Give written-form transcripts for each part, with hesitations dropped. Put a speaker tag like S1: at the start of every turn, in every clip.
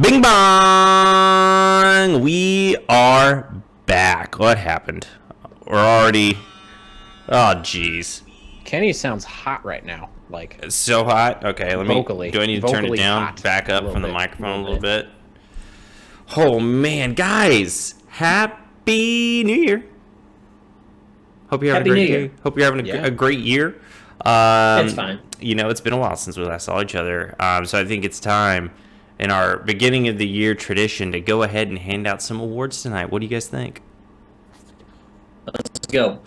S1: Bing bong! We are back. What happened? We're already... Oh, jeez.
S2: Kenny sounds hot right now. Like
S1: It's so hot. Okay, let me...
S2: vocally.
S1: Do I need to turn it down?
S2: Hot.
S1: Back up from the microphone a little bit. Oh, man. Guys, Happy New Year. Hope you're having a great day. Hope you're having a great year.
S3: It's fine.
S1: You know, it's been a while since we last saw each other. So I think it's time in our beginning of the year tradition to go ahead and hand out some awards tonight. What do you guys think?
S3: Let's go.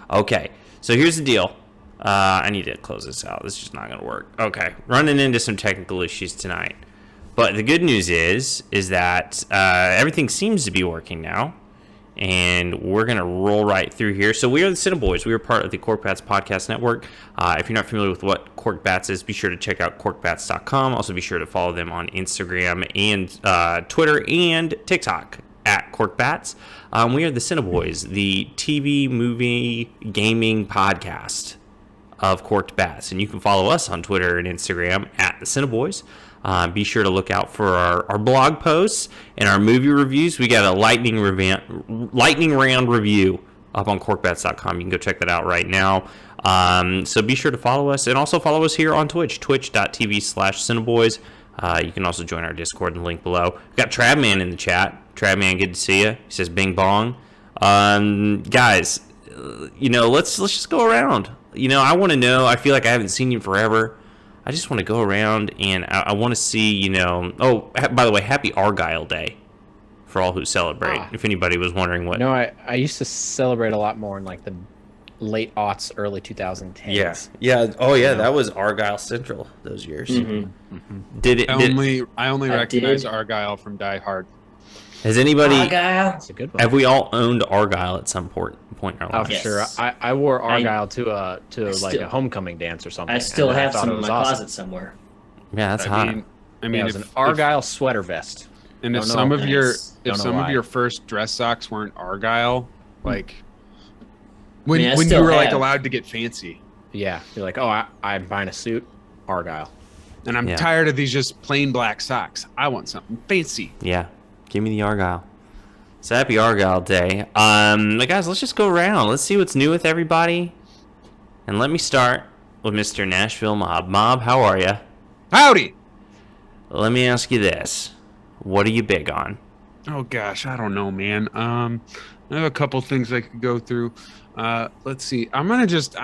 S1: Okay, so here's the deal. I need to close this out. This is just not going to work. Okay, running into some technical issues tonight. But the good news is that everything seems to be working now. And we're going to roll right through here. So we are the CineBoiz. We are part of the Cork Bats Podcast Network. If you're not familiar with what Cork Bats is, be sure to check out corkbats.com. Also be sure to follow them on Instagram and Twitter and TikTok at Cork Bats. We are the CineBoiz, the TV, movie, gaming podcast of Cork Bats. And you can follow us on Twitter and Instagram at the CineBoiz. Be sure to look out for our blog posts and our movie reviews. We got a lightning round review up on corkbats.com. You can go check that out right now. So be sure to follow us and also follow us here on Twitch, twitch.tv/CineBoiz. You can also join our Discord in the link below. We've got Travman in the chat. Travman, good to see you. He says bing bong. Guys, let's just go around. I want to know. I feel like I haven't seen you forever. I just want to go around and I want to see, Oh, by the way, happy Argyle Day for all who celebrate. If anybody was wondering what.
S2: No, I used to celebrate a lot more in like the late aughts, early 2010s.
S1: Yeah. Oh, yeah. That was Argyle Central those years.
S2: Mm-hmm.
S1: Mm-hmm.
S4: I only recognize Argyle from Die Hard.
S1: Has anybody?
S3: Argyle.
S2: That's a good one.
S1: Have we all owned Argyle at some point in our lives?
S2: Oh, for
S3: Yes.
S2: sure. I wore Argyle to like a homecoming dance or something.
S3: I still
S2: and
S3: have
S2: thought
S3: some
S2: it
S3: in
S2: was
S3: my
S2: awesome.
S3: closet somewhere.
S1: Yeah, that's hot.
S4: I mean,
S2: It was an Argyle sweater vest.
S4: and if
S2: Don't know.
S4: some of your
S3: Nice.
S4: if
S2: Don't know
S4: some
S2: why.
S4: of your first dress socks weren't Argyle, like when
S3: I
S4: when you
S3: still
S4: were like
S3: have.
S4: allowed to get fancy.
S2: Yeah, you're like, oh, I'm buying a suit, Argyle.
S4: And I'm
S1: Yeah.
S4: tired of these just plain black socks. I want something fancy.
S1: Yeah, give me the Argyle. So happy Argyle Day. Guys, let's just go around. Let's see what's new with everybody. And let me start with Mr. Nashville Mob. Mob, how are you?
S4: Howdy.
S1: Let me ask you this. What are you big on?
S4: Oh gosh, I don't know, man. I have a couple things I could go through. Let's see. I'm gonna just.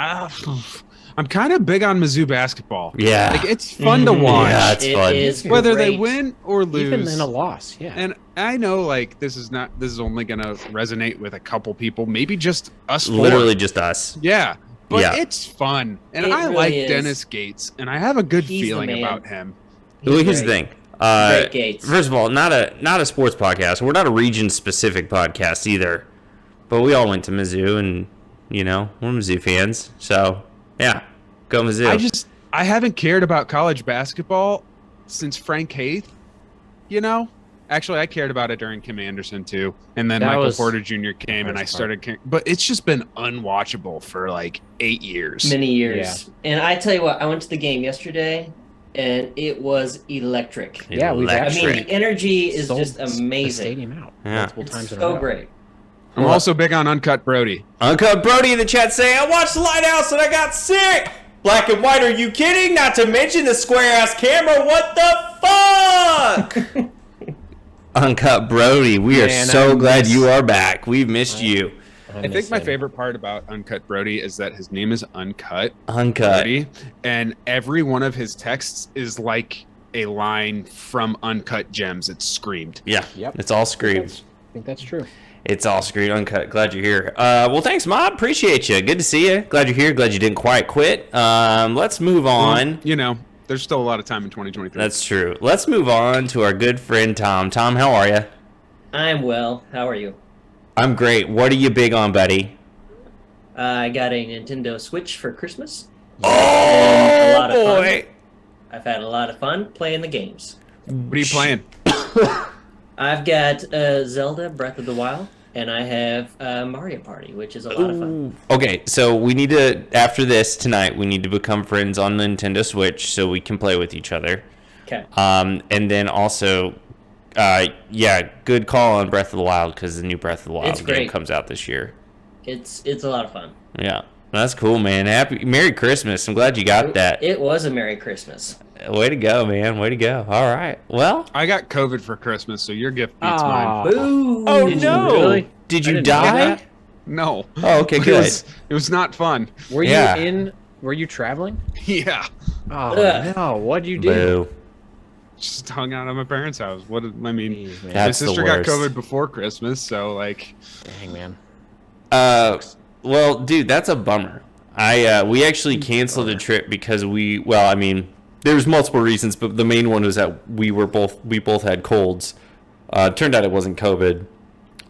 S4: I'm kind of big on Mizzou basketball.
S1: Yeah.
S4: Like it's fun to watch,
S1: Yeah, it's fun.
S3: Is
S4: whether they
S3: great.
S4: win or lose.
S2: Even in a loss, yeah.
S4: And I know, like, this is only gonna resonate with a couple people, maybe just us.
S1: Literally
S4: four.
S1: just us.
S4: Yeah, but
S1: Yeah.
S4: it's fun, and
S3: It
S4: I
S3: really
S4: like
S3: is.
S4: Dennis Gates, and I have a good
S3: He's the
S4: feeling
S3: man.
S4: about him.
S1: Well, here's the
S3: great.
S1: thing.
S3: Great Gates.
S1: First of all, not a sports podcast. We're not a region-specific podcast either. But we all went to Mizzou, and, we're Mizzou fans. So, yeah, go Mizzou.
S4: I haven't cared about college basketball since Frank Haith. Actually, I cared about it during Kim Anderson too, and then
S2: That
S4: Michael
S2: was
S4: Porter Jr. came, and I
S2: first
S4: started caring. But it's just been unwatchable for like 8 years.
S3: Many years. And I tell you what, I went to the game yesterday, and it was electric.
S2: Yeah, we've
S3: I
S2: actually
S3: mean, the energy is
S2: sold
S3: just
S2: the
S3: amazing.
S2: stadium out
S1: Yeah.
S2: multiple
S3: It's
S2: times in a
S3: so
S2: row.
S3: great.
S4: I'm also big on Uncut Brody.
S1: Uncle Brody in the chat saying, I watched the Lighthouse and I got sick. Black and white, are you kidding? Not to mention the square-ass camera. What the fuck? Uncut Brody, we are
S2: Man,
S1: so
S2: I
S1: glad
S2: miss-
S1: you are back. We've missed you.
S4: I think my favorite part about Uncut Brody is that his name is Uncut
S1: Uncut.
S4: Brody, and every one of his texts is like a line from Uncut Gems. It's screamed.
S1: Yeah,
S2: Yep.
S1: it's all screamed.
S2: I think that's true.
S1: It's all screwed uncut. Glad you're here. Well, thanks, Mob. Appreciate you. Good to see you. Glad you're here. Glad you didn't quite quit. Let's move on.
S4: There's still a lot of time in 2023.
S1: That's true. Let's move on to our good friend Tom. Tom, how are you?
S3: I'm well. How are you?
S1: I'm great. What are you big on, buddy?
S3: I got a Nintendo Switch for Christmas.
S1: Oh,
S3: And a lot of fun.
S1: boy.
S3: I've had a lot of fun playing the games.
S4: What are you playing?
S3: I've got Zelda Breath of the Wild, and I have Mario Party, which is a lot of fun.
S1: Okay, so we need to, after this tonight, we need to become friends on the Nintendo Switch so we can play with each other.
S3: Okay.
S1: And then also, Yeah, good call on Breath of the Wild because the new Breath of the Wild
S3: It's
S1: game
S3: great.
S1: comes out this year.
S3: It's a lot of fun.
S1: Yeah, that's cool, man. Merry Christmas. I'm glad you got that.
S3: It was a Merry Christmas.
S1: Way to go, man. Way to go. All right. Well.
S4: I got COVID for Christmas, so your gift beats mine.
S2: Aw.
S3: Boo!
S1: Oh
S2: Did you
S1: no!
S2: really?
S1: Did
S2: I
S1: you
S2: didn't know
S1: die?
S2: that.
S4: No.
S1: Oh, okay,
S4: It
S1: good.
S4: was not fun.
S2: Were you
S1: Yeah.
S2: Were you traveling?
S4: Yeah.
S2: Oh
S3: Ugh.
S2: no! What'd you do?
S1: Boo.
S4: Just hung out at my parents' house. I mean,
S2: Jeez, man.
S1: That's
S4: my
S1: the
S4: sister got
S1: worst.
S4: COVID before Christmas, so like,
S2: Dang, man.
S1: Well, dude, that's a bummer. We actually canceled a trip because there's multiple reasons, but the main one was that we both had colds. Turned out it wasn't COVID.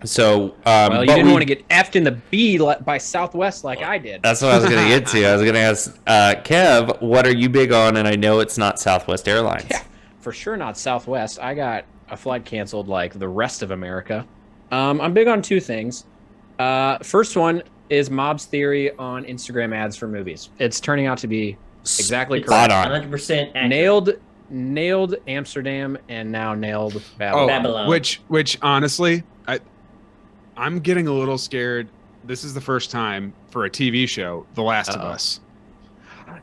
S1: So,
S2: Well, you didn't want to get effed in the B by Southwest like I did.
S1: That's what I was going to get to. I was going to ask Kev, what are you big on? And I know it's not Southwest Airlines.
S2: Yeah, for sure not Southwest. I got a flight canceled like the rest of America. I'm big on two things. First one is Mob's theory on Instagram ads for movies. It's turning out to be exactly
S3: It's
S1: Spot
S2: correct.
S1: on.
S3: 100% accurate.
S2: Nailed Amsterdam and now nailed
S4: oh,
S2: Babylon.
S3: Babylon.
S4: which honestly, I'm getting a little scared. This is the first time for a TV show, The Last of
S2: Uh-oh.
S4: Us.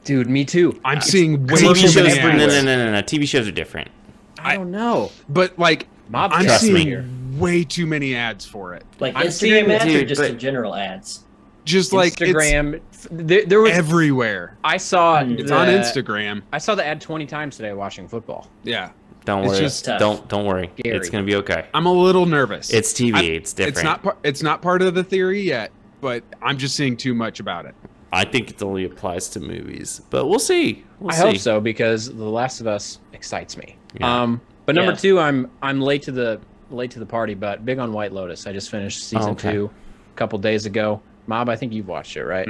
S2: Dude, me too.
S4: I'm seeing way
S1: TV
S4: too
S1: shows,
S4: many
S1: no,
S4: ads.
S1: no. TV shows are different.
S2: I don't know.
S4: But like,
S2: Mob
S4: I'm
S1: Trust me.
S4: seeing way too many ads for it.
S3: Like
S2: I'm
S3: Instagram
S2: seeing-
S3: ads or
S1: Dude,
S3: just
S1: but-
S3: in general ads?
S4: Just like
S2: Instagram. There
S4: it's
S2: was.
S4: everywhere.
S2: I saw.
S4: It's on Instagram.
S2: I saw the ad 20 times today watching football.
S4: Yeah,
S1: Don't
S4: It's
S1: worry.
S4: just
S3: tough.
S1: Don't worry.
S2: Scary.
S1: It's going to be okay.
S4: I'm a little nervous.
S1: It's TV.
S4: I-
S1: it's different.
S4: It's not part of the theory yet, but I'm just seeing too much about it.
S1: I think it only applies to movies, but we'll see.
S2: I hope so because The Last of Us excites me.
S1: Yeah.
S2: But number
S3: Yeah.
S2: two, I'm late to the party, but big on White Lotus. I just finished season
S1: okay.
S2: 2 a couple days ago. Mob, I think you've watched it, right?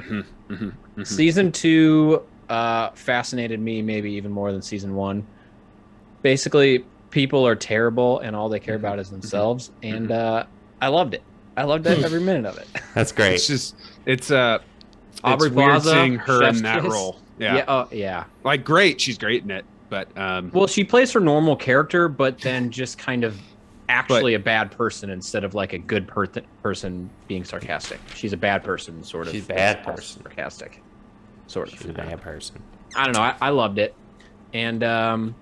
S4: Mm-hmm.
S2: Season 2 fascinated me maybe even more than season 1. Basically, people are terrible and all they care about is themselves, and I loved it. I loved every minute of it.
S1: That's great.
S4: It's
S2: Aubrey
S4: it's weird
S2: Plaza,
S4: seeing her
S2: Chef's
S4: in that
S2: Kiss.
S4: role. Yeah.
S2: Yeah.
S4: Like great, she's great in it, but
S2: Well, she plays her normal character, but then just kind of actually a bad person instead of like a good person being sarcastic. She's a bad person, sort of.
S1: She's a bad
S2: also
S1: person.
S2: Sarcastic, sort of.
S1: She's a bad person.
S2: I don't know. I loved it, and
S4: oh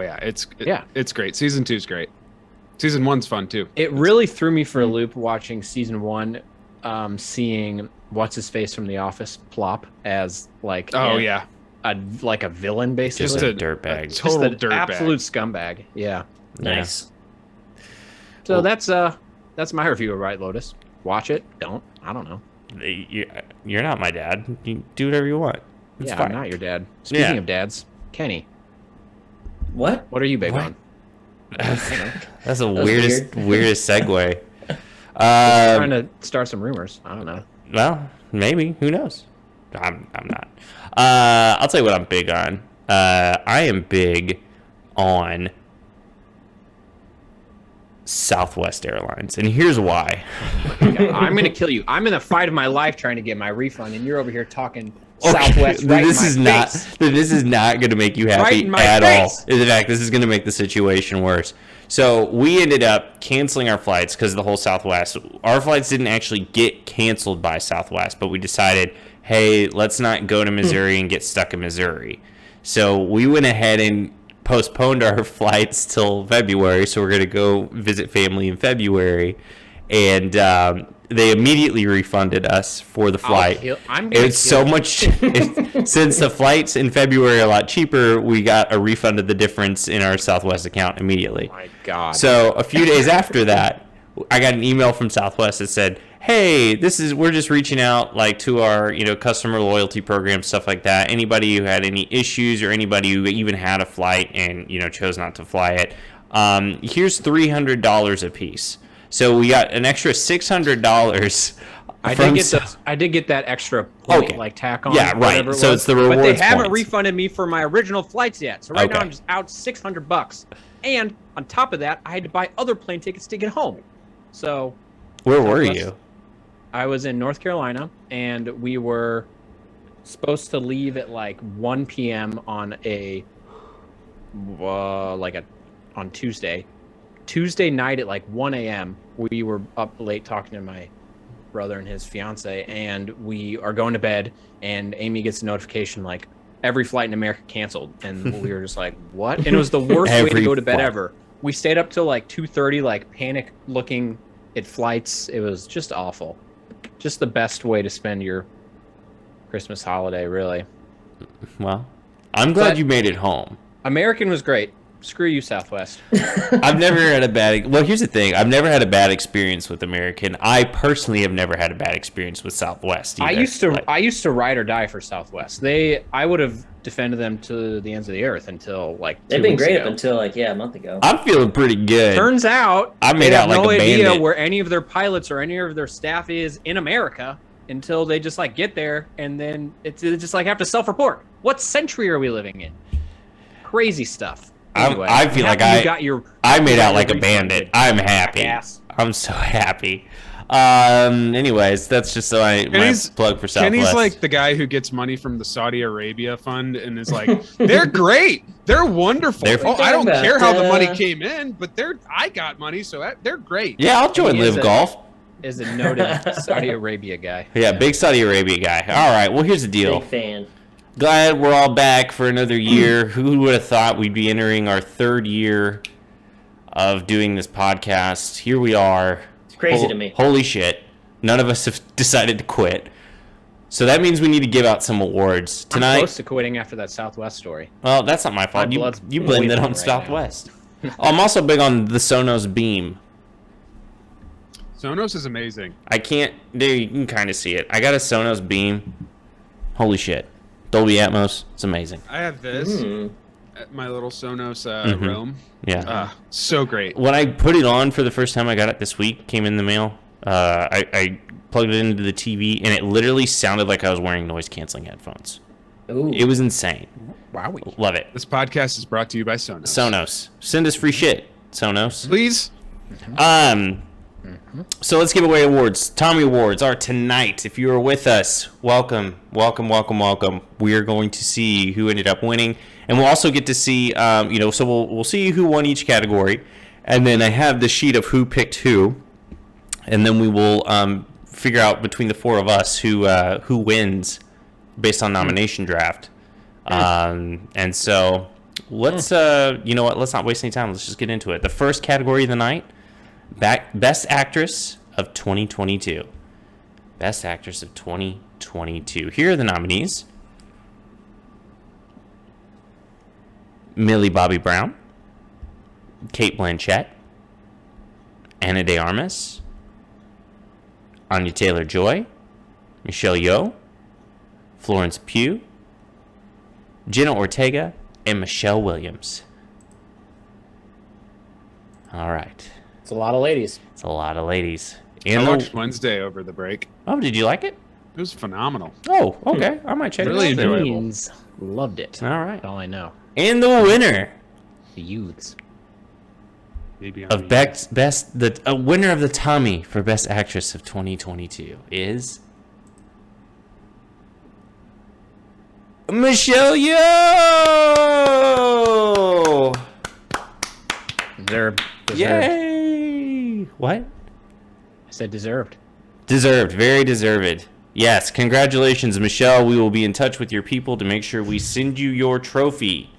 S4: yeah,
S2: Yeah.
S4: it's great. Season 2's great. Season 1's fun too.
S2: it really threw me for a loop watching season 1, seeing what's his face from The Office plop as like
S4: Oh yeah,
S2: a villain basically.
S1: Just a dirtbag.
S2: Just
S4: total
S2: an
S4: dirtbag.
S2: absolute scumbag. Yeah.
S3: Nice.
S2: So
S1: Well-
S2: that's my review of White Lotus. Watch it. Don't. I don't know.
S1: You're not my dad. You do whatever you want. It's
S2: Yeah,
S1: fine.
S2: I'm not your dad. Speaking
S1: Yeah.
S2: of dads, Kenny,
S3: What?
S2: what are you big
S1: What?
S2: on?
S1: That's the
S3: was
S1: weirdest segue.
S2: Trying to start some rumors. I don't know.
S1: Well, maybe. Who knows? I'm not. I'll tell you what I'm big on. I am big on Southwest Airlines, and here's why.
S2: I'm gonna kill you. I'm in the fight of my life trying to get my refund, and you're over here talking Southwest. Right
S1: this
S2: in
S1: is
S2: my
S1: not.
S2: face.
S1: This is not going to make you
S2: Right
S1: happy
S2: in my
S1: at
S2: face.
S1: all. In fact, this is going to make the situation worse. So we ended up canceling our flights because of the whole Southwest. Our flights didn't actually get canceled by Southwest, but we decided, hey, let's not go to Missouri and get stuck in Missouri. So we went ahead and postponed our flights till February. So we're going to go visit family in February, and they immediately refunded us for the flight.
S2: I'm gonna
S1: It's so much. Since the flights in February are a lot cheaper, we got a refund of the difference in our Southwest account immediately.
S2: Oh my God.
S1: So a few days after that, I got an email from Southwest that said, "Hey, we're just reaching out like to our customer loyalty program, stuff like that. Anybody who had any issues or anybody who even had a flight and chose not to fly it, here's $300 a piece." So we got an extra $600.
S2: I did get that extra point,
S1: Okay.
S2: like tack on.
S1: Yeah, right.
S2: whatever it
S1: So
S2: was.
S1: it's the
S2: But they
S1: rewards
S2: haven't
S1: points.
S2: refunded me for my original flights yet. So right now
S1: Okay.
S2: I'm just out $600, and on top of that, I had to buy other plane tickets to get home. So
S1: Where were
S2: Southwest-
S1: you?
S2: I was in North Carolina, and we were supposed to leave at like 1 p.m. on on Tuesday, Tuesday night at like 1 a.m. we were up late talking to my brother and his fiance, and we are going to bed, and Amy gets a notification like every flight in America canceled, and we were just like, what? And it was the worst way to go to bed ever. We stayed up till like 2:30, like panic looking at flights. It was just awful. Just the best way to spend your Christmas holiday, really.
S1: Well, I'm glad you made it home.
S2: American was great. Screw you, Southwest.
S1: I've never had a bad. Well, here's the thing. I've never had a bad experience with American. I personally have never had a bad experience with Southwest either.
S2: I used to ride or die for Southwest. I would have defended them to the ends of the earth until like 2
S3: They've been
S2: weeks
S3: great
S2: ago.
S3: up until like a month ago.
S1: I'm feeling pretty good.
S2: Turns out
S1: I made
S2: they
S1: out
S2: have
S1: like
S2: no
S1: a
S2: idea
S1: bandit.
S2: where any of their pilots or any of their staff is in America until they just like get there, and then it's just like have to self-report. What century are we living in? Crazy stuff. Anyway,
S1: I feel like I made out like a bandit. I'm happy.
S2: Jackass.
S1: I'm so happy. Anyways, that's just my plug for Southwest.
S4: Kenny's like the guy who gets money from the Saudi Arabia fund and is like, they're great. They're wonderful. I don't care how the money came in, but I got money, so they're great.
S1: Yeah, I'll join Live Golf.
S2: Is a noted Saudi Arabia guy.
S1: Yeah, big Saudi Arabia guy. All right, well, here's the deal.
S3: Big fan.
S1: Glad we're all back for another year. Who would have thought we'd be entering our third year of doing this podcast? Here we are.
S3: It's crazy to me.
S1: Holy shit. None of us have decided to quit. So that means we need to give out some awards. Tonight,
S2: I'm close to quitting after that Southwest story.
S1: well, that's not my fault.
S2: My blood's
S1: You blamed it on
S2: boiling right
S1: Southwest. I'm also big on the Sonos Beam.
S4: Sonos is amazing.
S1: I can't... There, you can kind of see it. I got a Sonos Beam. Holy shit. Dolby Atmos. It's amazing.
S4: I have this at my little Sonos room.
S1: Yeah.
S4: So great.
S1: When I put it on for the first time, I got it this week, came in the mail. I plugged it into the TV, and it literally sounded like I was wearing noise-canceling headphones.
S3: Ooh.
S1: It was insane.
S2: Wowie.
S1: Love it.
S4: This podcast is brought to you by Sonos.
S1: Sonos. Send us free shit, Sonos.
S4: Please.
S1: So let's give away awards. Tommy Awards are tonight. If you are with us, welcome, welcome, welcome, welcome. We are going to see who ended up winning, and we'll also get to see, so we'll see who won each category, and then I have the sheet of who picked who, and then we will figure out between the four of us who wins based on nomination draft. And so let's you know what? Let's not waste any time. Let's just get into it. The first category of the night. Best Actress of 2022. Best Actress of 2022. Here are the nominees. Millie Bobby Brown, Cate Blanchett, Ana de Armas, Anya Taylor-Joy, Michelle Yeoh, Florence Pugh, Jenna Ortega, and Michelle Williams. All right.
S2: It's a lot of ladies.
S1: It's a lot of ladies.
S4: I watched Wednesday over the break.
S1: Oh, did you like it?
S4: It was phenomenal.
S1: Oh, okay. I might check
S4: Really
S1: it out.
S4: enjoyable.
S2: Beans loved it.
S1: All right.
S2: That's all I know.
S1: And the winner
S2: The youths.
S4: Maybe
S1: of the winner of the Tommy for Best Actress of 2022 is Michelle Yeoh.
S2: Deserved.
S1: Yay! What?
S2: I said deserved.
S1: Deserved. Very deserved. Yes. Congratulations, Michelle. We will be in touch with your people to make sure we send you your trophy.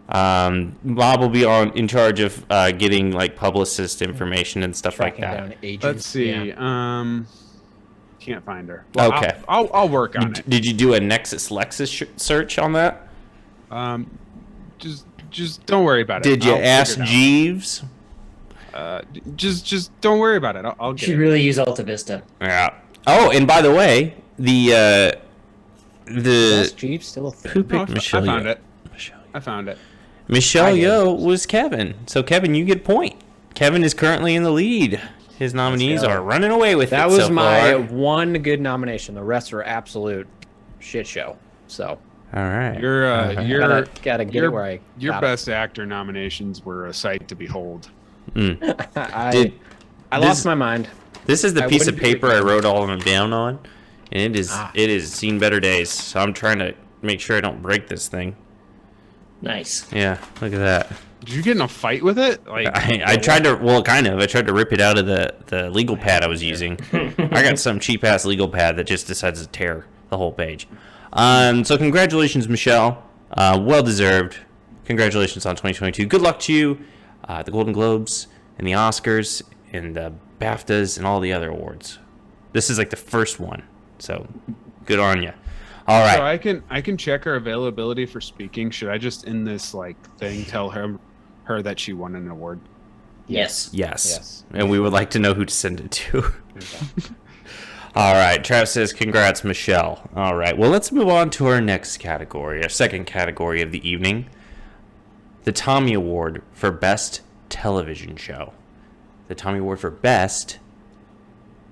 S1: Bob will be in charge of getting like publicist information and stuff
S2: Tracking
S1: like that.
S2: down agents.
S4: Let's see.
S2: Yeah.
S4: Can't find her. Well,
S1: Okay.
S4: I'll work on it.
S1: Did you do a Nexus Lexus search on that?
S4: Just don't worry about it.
S1: Did you
S4: I'll
S1: ask
S4: figure it
S1: Jeeves?
S4: out. Just don't worry about it. I'll
S3: You
S4: get
S3: should
S4: it.
S3: really use Alta Vista.
S1: Yeah. Oh, and by the way, the
S2: Is Jeeves still a thing?
S1: who
S4: No,
S1: picked Michelle?
S4: I found
S1: Yeoh?
S4: it. I found it.
S1: Michelle
S2: I did.
S1: Yeoh was Kevin. So Kevin, you get a point. Kevin is currently in the lead. His nominees
S2: go.
S1: are running away with
S2: That
S1: it
S2: was
S1: so
S2: my
S1: far.
S2: one good nomination. The rest were absolute shit show. So
S1: All right.
S4: Your
S2: gotta get
S4: your-
S2: it where I
S4: your
S2: got
S4: best actor nominations were a sight to behold.
S1: Mm.
S2: it. I
S1: Did-
S2: lost
S1: this-
S2: my mind.
S1: This is the
S2: I
S1: piece of
S2: wouldn't be
S1: paper I wrote all of them down on, and it
S2: Ah.
S1: is seen better days. So I'm trying to make sure I don't break this thing.
S3: Nice.
S1: Yeah, look at that.
S4: Did you get in a fight with it? Like
S1: I tried to, well, kind of. I tried to rip it out of the legal pad I was using. I got some cheap ass legal pad that just decides to tear the whole page. So congratulations, Michelle. Well deserved. Congratulations on 2022. Good luck to you, the Golden Globes and the Oscars and the BAFTAs and all the other awards. This is like the first one, so good on you. All right.
S4: So I can check her availability for speaking. Should I just in this like thing tell her that she won an award?
S1: Yes. And we would like to know who to send it to. All right. Trav says, congrats, Michelle. All right. Well, let's move on to our next category, our second category of the evening. The Tommy Award for Best Television Show. The Tommy Award for Best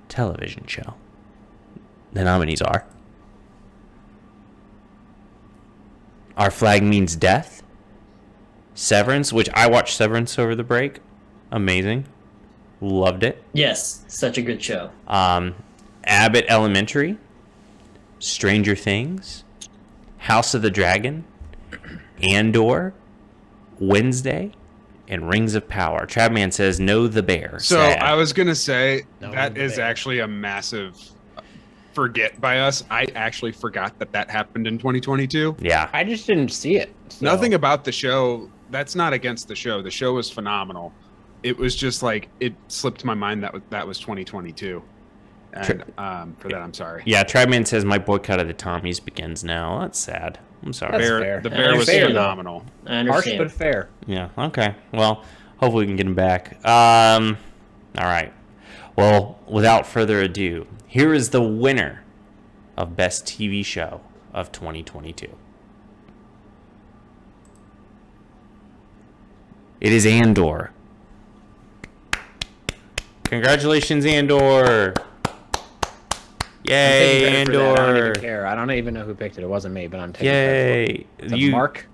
S1: Television Show. The nominees are Our Flag Means Death, Severance, which I watched Severance over the break. Amazing. Loved it.
S3: Yes, such a good show.
S1: Abbott Elementary, Stranger Things, House of the Dragon, Andor, Wednesday, and Rings of Power. Travman says, no, the bear.
S4: So
S1: Sad.
S4: I was going to say
S2: No,
S4: that
S2: the
S4: is
S2: bear.
S4: actually a massive forget by us. I actually forgot that happened in 2022.
S1: Yeah.
S2: I just didn't see it. So.
S4: Nothing about the show. That's not against the show. The show was phenomenal. It was just like it slipped my mind that was 2022. And for that, I'm sorry.
S1: Yeah, Travman says, my boycott of the Tommies begins now. That's sad. I'm sorry.
S2: That's fair.
S4: The bear was
S3: Fair, though.
S4: phenomenal.
S3: I
S2: Harsh
S3: understand.
S2: but fair.
S1: Yeah, okay. Well, hopefully we can get him back. All right. Well, without further ado, here is the winner of Best TV Show of 2022. It is Andor. Congratulations, Andor. Yay,
S2: I don't
S1: Andor.
S2: even care. I don't even know who picked it. It wasn't me, but I'm taking
S1: Yay.
S2: credit for it. It's a mark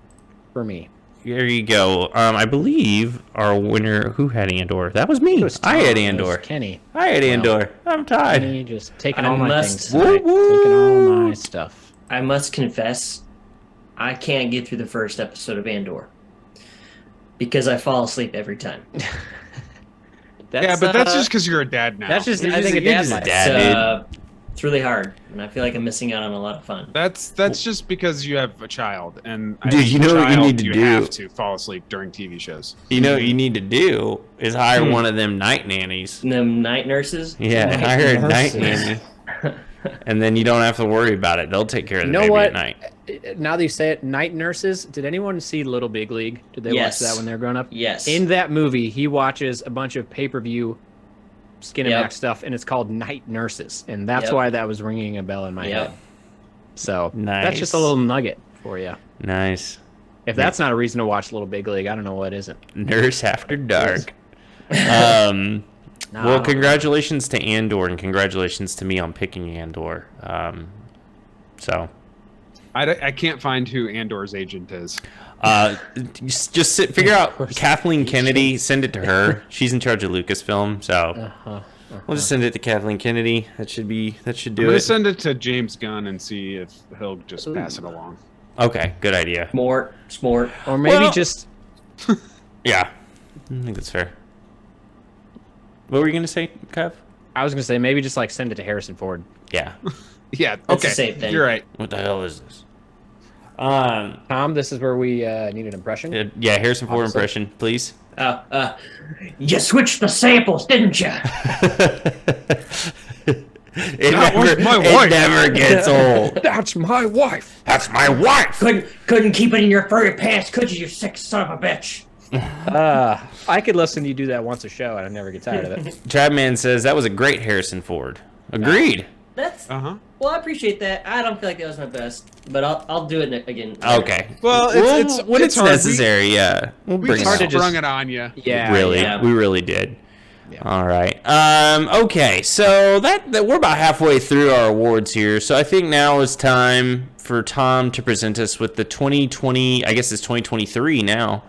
S2: for me.
S1: There you go. I believe our winner, who had Andor? That was me.
S2: It was Tom.
S1: I had
S2: It was
S1: Andor.
S2: Kenny.
S1: I had Andor. I'm tied.
S2: Kenny just taking
S3: I
S2: all my
S3: must-
S2: things tonight.
S1: Woo-woo.
S2: Taking all my stuff.
S3: I must confess, I can't get through the first episode of Andor because I fall asleep every time.
S2: That's,
S4: But that's just because you're a dad now.
S2: That's just
S1: You're
S2: I think
S1: just-
S2: a
S1: you're
S2: dad
S1: just a
S2: life.
S1: dad.
S3: It's really hard, and I feel like I'm missing out on a lot of fun.
S4: That's just because you have a child, and
S1: Dude,
S4: as
S1: you
S4: a
S1: know what you
S4: child,
S1: need to
S4: you
S1: do?
S4: have to fall asleep during TV shows.
S1: You know what you need to do is hire one of them night nannies.
S3: Them night nurses.
S1: Yeah, hire a night
S2: nurses.
S1: nanny. And then you don't have to worry about it. They'll take care of the
S2: You know
S1: baby
S2: what?
S1: at night.
S2: Now that you say it, night nurses. Did anyone see Little Big League? Did they
S3: Yes.
S2: watch that when they were growing up?
S3: Yes.
S2: In that movie, he watches a bunch of pay-per-view Skinemax
S3: Yep.
S2: stuff, and it's called Night Nurses, and that's
S3: Yep.
S2: why that was ringing a bell in my
S3: Yep.
S2: head. So
S1: Nice.
S2: that's just a little nugget for you.
S1: Nice.
S2: If that's not a reason to watch Little Big League, I don't know what isn't.
S1: Nurse After Dark.
S2: Nah, I
S1: Well,
S2: don't-
S1: congratulations to Andor, and congratulations to me on picking Andor. So,
S4: I can't find who Andor's agent is.
S1: figure out
S2: Andor's
S1: Kathleen
S2: agent.
S1: Kennedy. Send it to her. She's in charge of Lucasfilm, so we'll just send it to Kathleen Kennedy. That should do
S4: I'm gonna
S1: it.
S4: send it to James Gunn and see if he'll just pass it along.
S1: Okay, good idea.
S3: Smart.
S2: Or maybe
S1: Well-
S2: just
S1: Yeah, I think that's fair. What were you gonna say, Kev?
S2: I was gonna say maybe just like send it to Harrison Ford.
S1: Yeah.
S4: Yeah,
S3: That's
S4: okay.
S3: the same thing.
S4: You're right.
S1: What the hell is this?
S2: Tom, this is where we need an impression.
S1: Yeah, Harrison Ford
S2: Obviously.
S1: impression, please.
S3: You switched the samples, didn't you?
S4: That was my
S1: it
S4: wife.
S1: never gets old.
S2: That's my wife.
S1: That's my wife.
S3: Couldn't keep it in your furry pants, could you sick son of a bitch?
S2: I could listen to you do that once a show, and I never get tired of it.
S1: Tradman says that was a great Harrison Ford. Agreed.
S3: That's
S4: Uh huh.
S3: well, I appreciate that. I don't feel like that was my best, but I'll do it again.
S1: Okay.
S4: Well, it's
S1: when it's
S4: hard.
S1: necessary, yeah. We'll
S4: We
S1: bring
S4: just
S1: it
S2: hard to
S1: up.
S4: sprung it on you.
S2: Yeah,
S1: Really,
S3: yeah.
S1: we really did.
S2: Yeah.
S1: All right. Okay, so that we're about halfway through our awards here. So I think now is time for Tom to present us with the 2020. I guess it's 2023 now.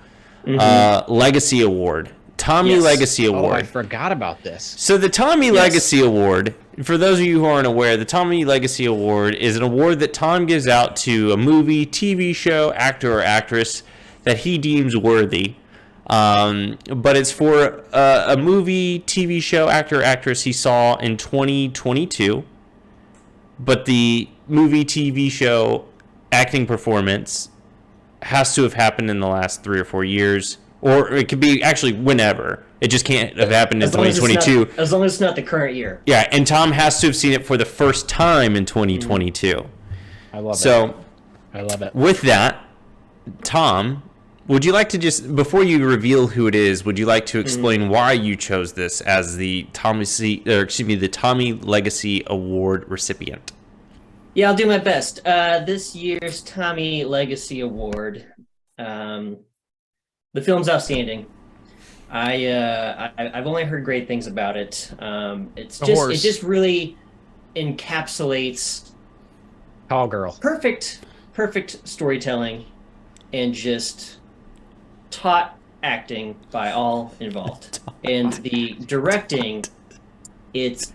S1: Legacy Award, Tommy
S3: Yes.
S1: Legacy
S2: Oh, I
S1: Award.
S2: forgot about this.
S1: So the Tommy Legacy Award, for those of you who aren't aware, the Tommy Legacy Award is an award that Tom gives out to a movie, TV show, actor, or actress that he deems worthy. But it's for a movie, TV show, actor, actress he saw in 2022. But the movie, TV show, acting performance has to have happened in the last 3 or 4 years, or it could be actually whenever. It just can't have happened in 2022.
S3: As long as it's not the current year.
S1: Yeah, and Tom has to have seen it for the first time in 2022.
S2: I love it.
S1: So,
S2: I love it.
S1: with that, Tom, would you like to just, before you reveal who it is, would you like to explain why you chose this as the the Tommy Legacy Award recipient?
S3: Yeah, I'll do my best. This year's Tommy Legacy Award, the film's outstanding. I've only heard great things about it. It just really encapsulates
S2: Tall girl.
S3: perfect storytelling and just taut acting by all involved. And the directing, it's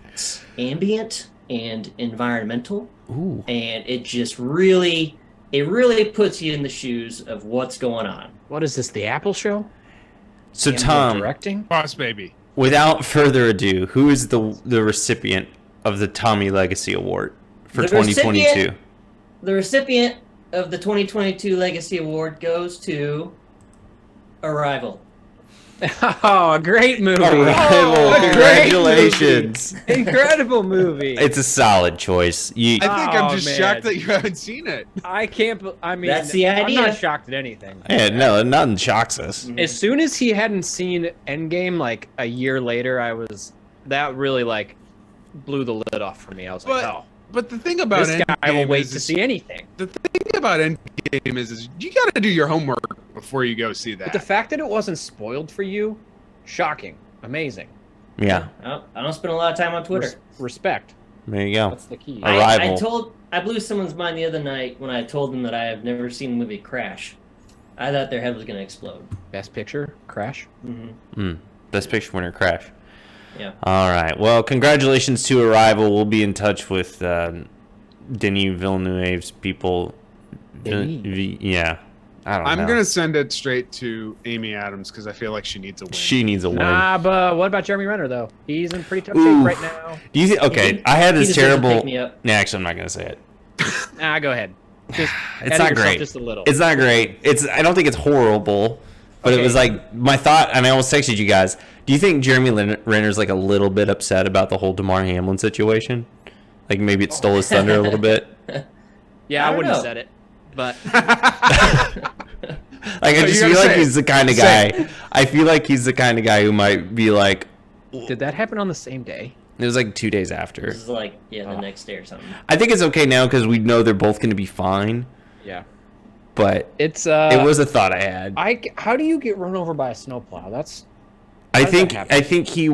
S3: ambient and environmental.
S1: Ooh.
S3: And it just really puts you in the shoes of what's going on.
S2: What is this? The Apple Show?
S1: So
S2: Ambient
S1: Tom,
S2: directing?
S4: Boss Baby.
S1: without further ado, who is the recipient of the Tommy Legacy Award for 2022?
S3: The recipient of the 2022 Legacy Award goes to Arrival.
S2: Oh, a great movie.
S1: Arrival,
S2: Oh,
S1: congratulations.
S2: Incredible movie.
S1: It's a solid choice.
S4: I think I'm
S2: Oh,
S4: just
S2: man.
S4: shocked that you haven't seen it.
S2: I can't. I mean,
S3: That's the
S2: I'm
S3: idea.
S2: not shocked at anything.
S1: Yeah, no, nothing shocks us.
S2: As soon as he hadn't seen Endgame, like a year later, that really like blew the lid off for me. I was like, oh,
S4: But the thing about
S2: this guy will
S4: Endgame
S2: wait
S4: is-
S2: to see anything.
S4: The thing about Endgame is you got to do your homework before you go see that.
S2: But the fact that it wasn't spoiled for you, shocking, amazing.
S1: Yeah,
S3: I don't spend a lot of time on Twitter.
S2: Respect.
S1: there you go.
S2: That's the key.
S1: Arrival.
S3: I blew someone's mind the other night when I told them that I have never seen the movie Crash. I thought their head was going to explode.
S2: Best picture, Crash.
S1: Best picture winner, Crash.
S3: Yeah.
S1: All right. Well, congratulations to Arrival. We'll be in touch with Denis Villeneuve's people.
S2: Denis?
S1: Yeah. I don't know.
S4: I'm going to send it straight to Amy Adams because I feel like she needs a win.
S1: She needs a win.
S2: Nah, but what about Jeremy Renner though? He's in pretty tough
S1: Ooh.
S2: shape right now.
S1: Do you think? Okay, I had
S3: He
S1: this
S3: deserves to
S1: terrible.
S3: pick me up.
S1: Nah, actually, I'm not going to say it.
S2: Nah, go ahead. Just
S1: It's
S2: edit
S1: not
S2: yourself
S1: great.
S2: Just a little.
S1: It's not great. I don't think it's horrible, but it
S2: Okay.
S1: was like my thought, and I almost texted you guys. Do you think Jeremy Renner's like a little bit upset about the whole Damar Hamlin situation? Like maybe it stole his thunder a little bit.
S2: Yeah, I
S3: don't
S2: wouldn't
S3: know.
S2: have said it, but
S1: Like I
S4: So
S1: just
S4: you
S1: feel
S4: gotta
S1: like
S4: say
S1: he's the kind of
S4: Say
S1: guy. I feel like he's the kind of guy who might be like.
S2: did that happen on the same day?
S1: It was like 2 days after.
S3: This is like, the next day or something.
S1: I think it's okay now because we know they're both going to be fine.
S2: Yeah,
S1: But
S2: it's
S1: it was a thought I had.
S2: How do you get run over by a snowplow? That's
S1: I
S2: does that
S1: think
S2: happen?
S1: he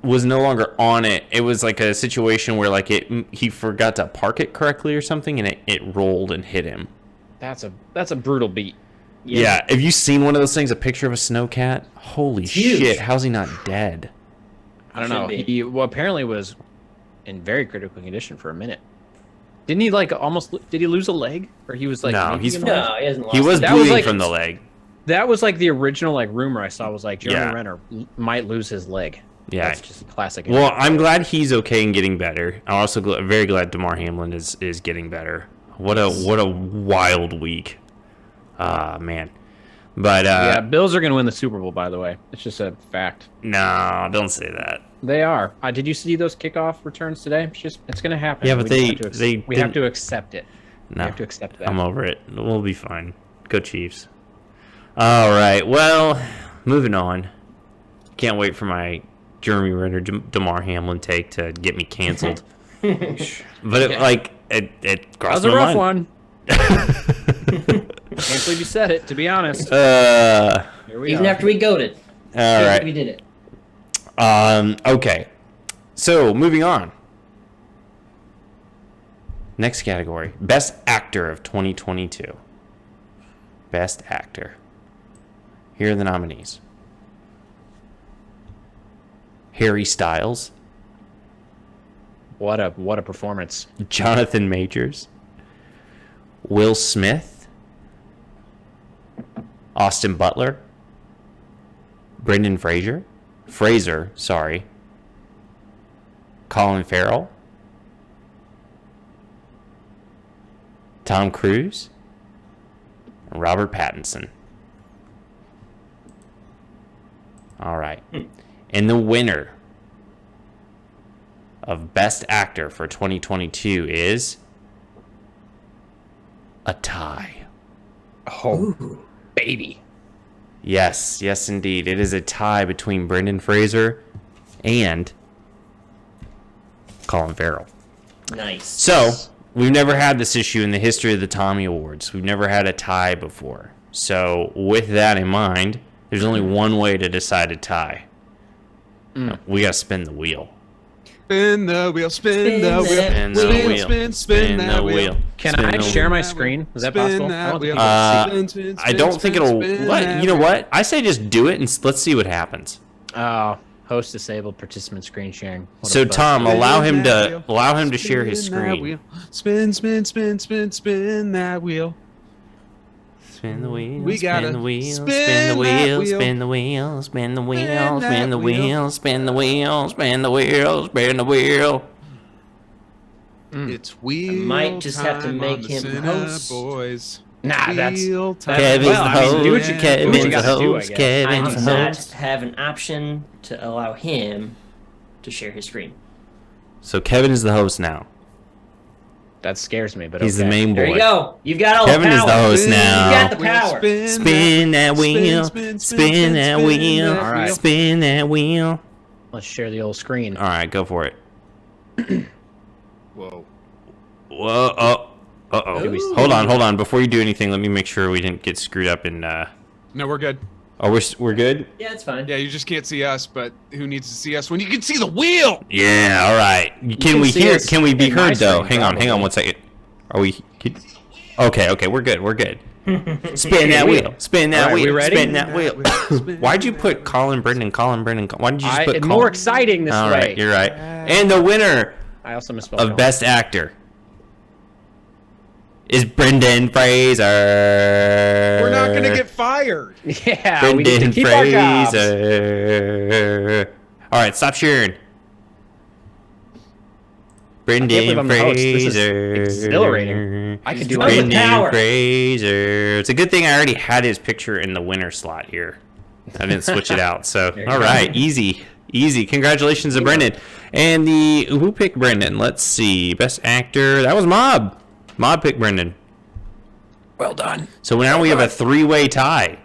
S1: was no longer on it. It was like a situation where like he forgot to park it correctly or something, and it rolled and hit him.
S2: that's a brutal beat.
S1: Yeah. Have you seen one of those things? A picture of a snowcat? Holy
S3: huge.
S1: shit! How's he not dead?
S2: I don't
S3: Should
S2: know.
S3: be.
S2: He apparently was in very critical condition for a minute. Didn't he like almost? Did he lose a leg? Or he was like?
S1: No,
S2: maybe
S1: he's
S2: in the
S1: fine.
S2: leg?
S3: No, he hasn't lost
S1: He was
S3: it.
S2: That was
S1: bleeding
S2: like-
S1: from the leg.
S2: That was like the original like rumor I saw was like Jeremy
S1: Yeah.
S2: Renner might lose his leg.
S1: Yeah.
S2: That's just a classic.
S1: Well, I'm glad he's okay and getting better. I'm also very glad Damar Hamlin is getting better. What a wild week, man. But
S2: yeah, Bills are going to win the Super Bowl. By the way, it's just a fact.
S1: no, don't say that.
S2: They are. Did you see those kickoff returns today? It's going to happen.
S1: Yeah, but
S2: We just
S1: they
S2: we have
S1: didn't-
S2: to accept it.
S1: No,
S2: We have to accept that.
S1: I'm over it. We'll be fine. Go Chiefs. All right. Well, moving on. Can't wait for my Jeremy Renner, Damar Hamlin take to get me canceled. But it
S2: That
S1: crossed
S2: was a
S1: my
S2: rough
S1: mind.
S2: one. Can't believe you said it. To be honest,
S1: All
S2: here we
S3: Even
S2: are.
S3: after we goaded.
S1: right.
S3: We did it.
S1: Okay. So moving on. Next category: Best Actor of 2022. Best Actor. Here are the nominees: Harry Styles,
S2: What a performance.
S1: Jonathan Majors, Will Smith, Austin Butler, Brendan Fraser, sorry. Colin Farrell. Tom Cruise. And Robert Pattinson. All right. And the winner of Best Actor for 2022 is a tie.
S2: Oh, baby.
S1: Yes, indeed. It is a tie between Brendan Fraser and Colin Farrell.
S3: Nice.
S1: So, we've never had this issue in the history of the Tommy Awards. We've never had a tie before. So, with that in mind, there's only one way to decide a tie. We got to spin the wheel.
S4: Spin the wheel, spin the wheel,
S1: Spin the wheel, spin the wheel.
S2: Can I share my screen? Is that possible?
S1: I don't think it'll. What? You know what? I say just do it and let's see what happens.
S2: Oh, host disabled participant screen sharing.
S1: So Tom, allow him to share his screen.
S4: Spin, spin, spin, spin, spin that wheel.
S1: Spin the wheel.
S4: We gotta
S1: spin the wheel.
S4: spin
S1: Spin the wheel.
S4: that
S1: Spin the wheel. Spin the wheel. Spin the wheel. Spin the wheel. Spin the wheel. Spin the wheel.
S4: It's wheel.
S3: Might just have to
S4: time
S3: make
S4: on the
S3: him host.
S4: CineBoiz.
S2: Nah, that's
S4: Wheel time.
S1: Kevin's
S2: well,
S1: the
S2: I mean,
S1: host.
S2: do what you-
S1: Kevin's
S2: do what you
S1: the
S2: gotta do, I
S1: host.
S2: guess.
S3: I
S1: Kevin's
S3: do
S1: the
S3: not
S1: host.
S3: have an option to allow him to share his screen.
S1: So Kevin is the host now.
S2: that scares me. But
S1: He's
S2: okay.
S1: the main
S3: There
S1: boy.
S3: you go. You've got all
S1: Kevin
S3: the
S1: is
S3: power.
S1: the host
S3: You
S1: now.
S3: got the power.
S1: Spin that wheel. Spin that wheel.
S2: All right.
S1: Spin that wheel.
S2: Let's share the old screen.
S1: All right, go for it.
S4: Whoa.
S1: Whoa. Oh. Uh-oh.
S3: Ooh.
S1: Hold on. Before you do anything, let me make sure we didn't get screwed up in...
S4: No, we're good.
S1: Oh, we're good?
S3: Yeah, it's fine.
S4: Yeah, you just can't see us, but who needs to see us when you can see the wheel?
S1: Yeah, all right. Can
S2: can
S1: we
S2: see
S1: hear?
S2: us
S1: Can we be
S2: in my
S1: heard though?
S2: screen,
S1: Hang on
S2: probably.
S1: 1 second. Are we? Okay, we're good. Spin that wheel. Spin that
S2: All right,
S1: wheel.
S2: we ready?
S1: Spin that wheel. Why'd you put Colin Brendan? Why did you just put
S2: It's
S1: Colin?
S2: more exciting this
S1: All
S2: way.
S1: right, you're right. And the winner
S2: I also misspelled
S1: of
S2: Colin.
S1: Best Actor is Brendan Fraser.
S4: We're not gonna get fired.
S2: Yeah, we need to
S1: Brendan
S2: keep our jobs.
S1: Fraser. All right, stop sharing.
S2: can't believe
S1: Brendan
S2: I'm the host. This is
S1: Fraser.
S2: exhilarating. I could do
S3: Come with
S2: anything.
S3: power.
S1: Brendan Fraser. It's a good thing I already had his picture in the winner slot here. I didn't switch it out. So,
S3: you
S1: all
S3: go.
S1: right, easy. Congratulations to Brendan. And who picked Brendan? Let's see. Best actor. That was Mob. Mob picked Brendan.
S2: Well done.
S1: So now we have a three-way tie.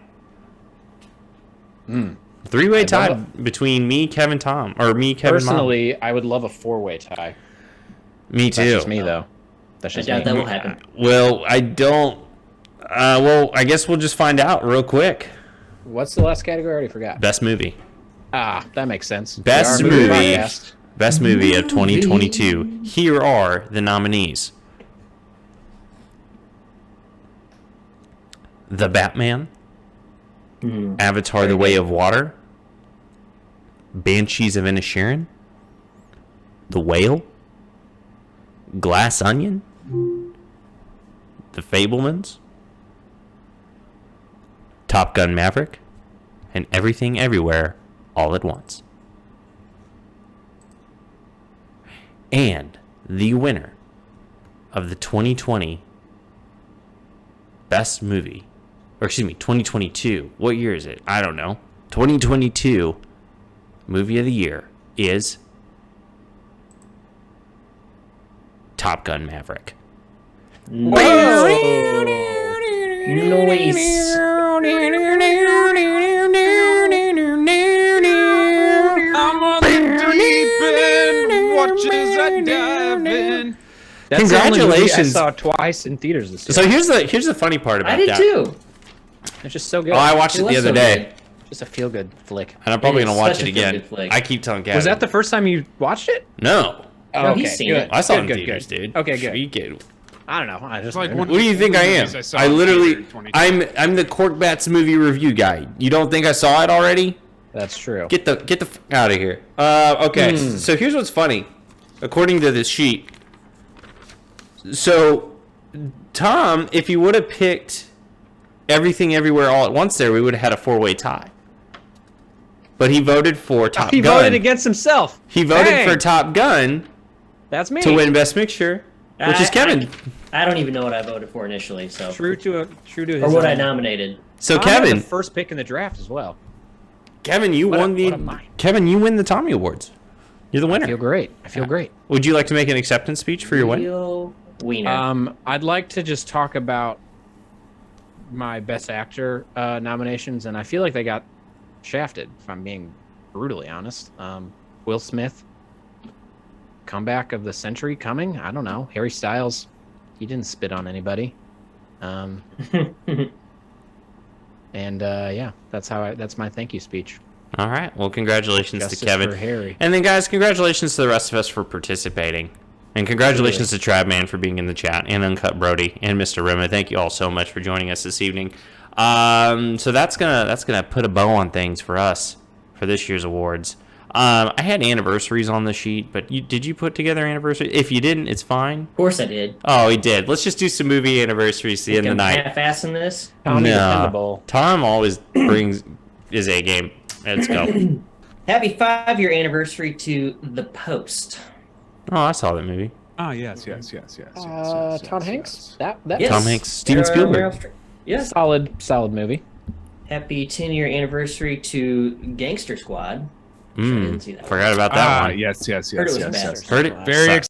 S1: Three-way tie between me, Kevin, Tom, or me, Kevin, Mom.
S2: Personally, I would love a four-way tie.
S1: Me
S2: That's
S1: too.
S2: just me, though. That's
S3: I
S2: just
S3: doubt
S2: me.
S3: that will happen.
S1: Well, I don't. Well, I guess we'll just find out real quick.
S2: What's the last category? I already forgot.
S1: Best movie.
S2: Ah, that makes sense.
S1: Best
S2: We are a
S1: movie.
S2: podcast.
S1: Best movie of 2022. Here are the nominees: The Batman, Avatar: The Way of Water, Banshees of Inisherin, The Whale, Glass Onion, The Fablemans, Top Gun Maverick, and Everything Everywhere All at Once. And the winner of the 2020 Best Movie, or excuse me, 2022. What year is it? I don't know. 2022 Movie of the Year is Top Gun Maverick.
S3: Noise.
S4: I'm on the deep end, watch as I dive in.
S2: That's the only movie
S1: Congratulations.
S2: I saw twice in theaters this year.
S1: So here's the funny part about
S3: I did
S1: that.
S3: too.
S2: It's just so good.
S1: Oh, I watched
S3: It
S1: it the
S3: was
S1: other
S3: so
S1: day,
S3: good.
S2: Just a feel-good flick.
S1: and I'm probably
S3: It is
S1: gonna watch
S3: such
S1: it
S3: a feel-good
S1: again.
S3: flick.
S1: I keep telling Gavin.
S2: Was that the first time you watched it?
S1: No,
S3: No, he's seen
S2: good.
S3: it.
S1: I saw it in
S2: Good,
S1: theaters,
S2: good.
S1: dude.
S2: Okay, good.
S1: You kid.
S2: I don't know. I just
S4: like one-
S1: What do you think I am?
S4: Movies I saw
S1: I
S4: in
S1: literally,
S4: theater in 2020.
S1: I'm the Cork Bats movie review guy. You don't think I saw it already?
S2: That's true.
S1: Get the f- out of here. Okay, so here's what's funny. According to this sheet, so Tom, if you would have picked Everything Everywhere All at Once, there we would have had a four-way tie. but he voted for Top Gun.
S2: He voted against himself.
S1: He voted
S2: Dang.
S1: for Top Gun.
S2: That's me.
S1: To win Best Picture, which is Kevin.
S3: I don't even know what I voted for initially. So
S2: true to his
S3: or what I nominated.
S1: So
S2: Tom
S1: Kevin,
S2: had the first pick in the draft as well.
S1: Kevin, you won Kevin, you win the Tommy Awards. You're the winner.
S2: I feel great.
S1: Would you like to make an acceptance speech for your win?
S3: Wiener.
S2: I'd like to just talk about my Best Actor nominations, and I feel like they got shafted, if I'm being brutally honest. Will Smith, comeback of the century coming? I don't know. Harry Styles, he didn't spit on anybody. And yeah, that's my thank you speech.
S1: All right. Well, congratulations
S2: Justice
S1: to Kevin.
S2: for Harry.
S1: And then, guys, congratulations to the rest of us for participating. And congratulations to Trabman for being in the chat, and Uncut Brody, and Mr. Rima. Thank you all so much for joining us this evening. So that's gonna put a bow on things for us for this year's awards. I had anniversaries on the sheet, but did you put together anniversary? If you didn't, it's fine.
S3: Of course I did.
S1: Oh, he did. Let's just do some movie anniversaries to the end of the night.
S3: Half-assing this.
S1: No. Tom always brings his A game. Let's go.
S3: Happy 5-year anniversary to The Post.
S1: Oh, I saw that movie.
S4: Oh, yes.
S2: Tom Hanks? That
S3: Yes.
S1: Tom Hanks, Steven Spielberg.
S3: Yes.
S2: Solid movie.
S3: Happy 10-year anniversary to Gangster Squad. I didn't see that
S1: Forgot about that one.
S4: Yes.
S3: Heard it was bad.
S1: Heard it.
S4: Very
S1: Sucks.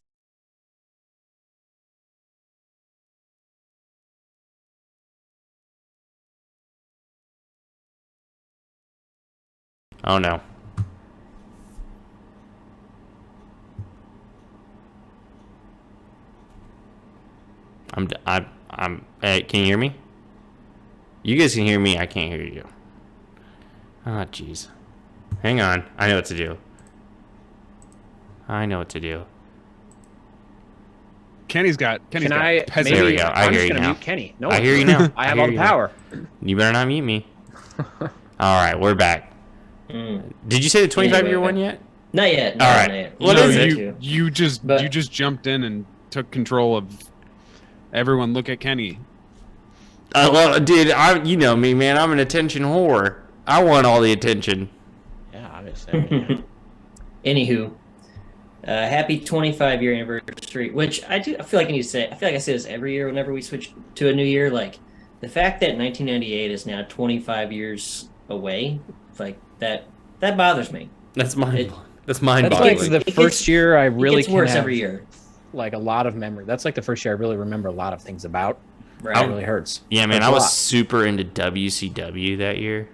S1: Oh no. Hey, can you hear me? You guys can hear me. I can't hear you. Ah, jeez. Hang on. I know what to do.
S4: Kenny's got
S2: Can I?
S4: peasant.
S1: There we go. I
S2: I'm
S1: hear
S2: just
S1: you
S2: gonna
S1: now.
S2: mute Kenny. No,
S1: I hear you now.
S2: I have all the power.
S1: You better not mute me. All right, we're back. Did you say the 25-year one yet?
S3: Not yet. No,
S1: All right.
S3: not yet.
S1: What
S3: No,
S1: is it?
S4: You just jumped in and took control of everyone. Look at Kenny.
S1: Dude, you know me, man. I'm an attention whore. I want all the attention.
S2: Yeah, obviously.
S3: Anywho, happy 25-year anniversary. Which I feel like I need to say. I feel like I say this every year whenever we switch to a new year. Like the fact that 1998 is now 25 years away, like that bothers me.
S1: That's mind-boggling.
S2: That's
S1: mind-boggling.
S2: like the first year I really
S3: It gets worse
S2: have,
S3: every year.
S2: like a lot of memory. That's like the first year I really remember a lot of things about.
S3: Right.
S2: It really hurts.
S1: Yeah, man,
S2: Hurts
S1: I
S2: a
S1: was
S2: lot.
S1: super into WCW that year.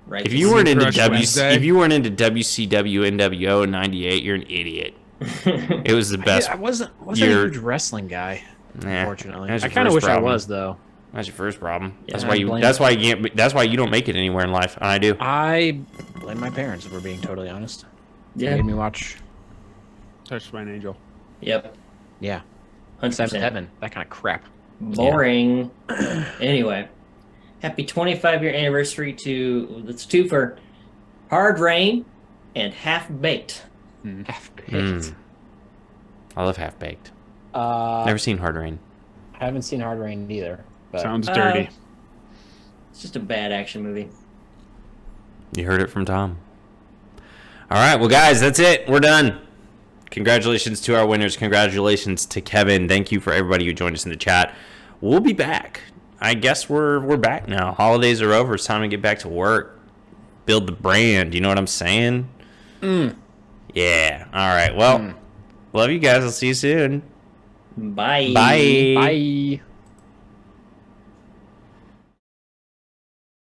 S3: Right.
S1: If you weren't into
S4: Crush Wednesday.
S1: if you weren't into WCW NWO in '98, you're an idiot. It was the best.
S2: I wasn't a
S1: year.
S2: huge wrestling guy, unfortunately.
S1: that's
S2: I
S1: your
S2: kind of
S1: first
S2: wish I
S1: problem.
S2: was though.
S1: That's your first problem.
S3: Yeah,
S1: That's
S3: I
S1: why you.
S2: blame
S1: That's
S2: it.
S1: why you can't. That's why you don't make it anywhere in life. And I do.
S2: I blame my parents if we're being totally honest. They
S3: Yeah.
S2: made me watch.
S4: Touched by an angel.
S3: Yep.
S2: Yeah,
S3: 100%.
S2: Seventh Heaven, that kind of crap.
S3: Boring. Anyway, happy 25-year anniversary to for Hard Rain and Half Baked.
S2: Half baked.
S1: I love Half Baked.
S2: Uh,
S1: Never seen Hard Rain.
S2: I haven't seen Hard Rain either. But
S4: Sounds dirty.
S3: It's just a bad action movie.
S1: You heard it from Tom. All right, well, guys, that's it. We're done. Congratulations to our winners. Congratulations to Kevin. Thank you for everybody who joined us in the chat. We'll be back. I guess we're back now. Holidays are over. It's time to get back to work. Build the brand. You know what I'm saying? Yeah. All right. Well, love you guys. I'll see you soon.
S3: Bye.
S1: Bye.
S2: bye.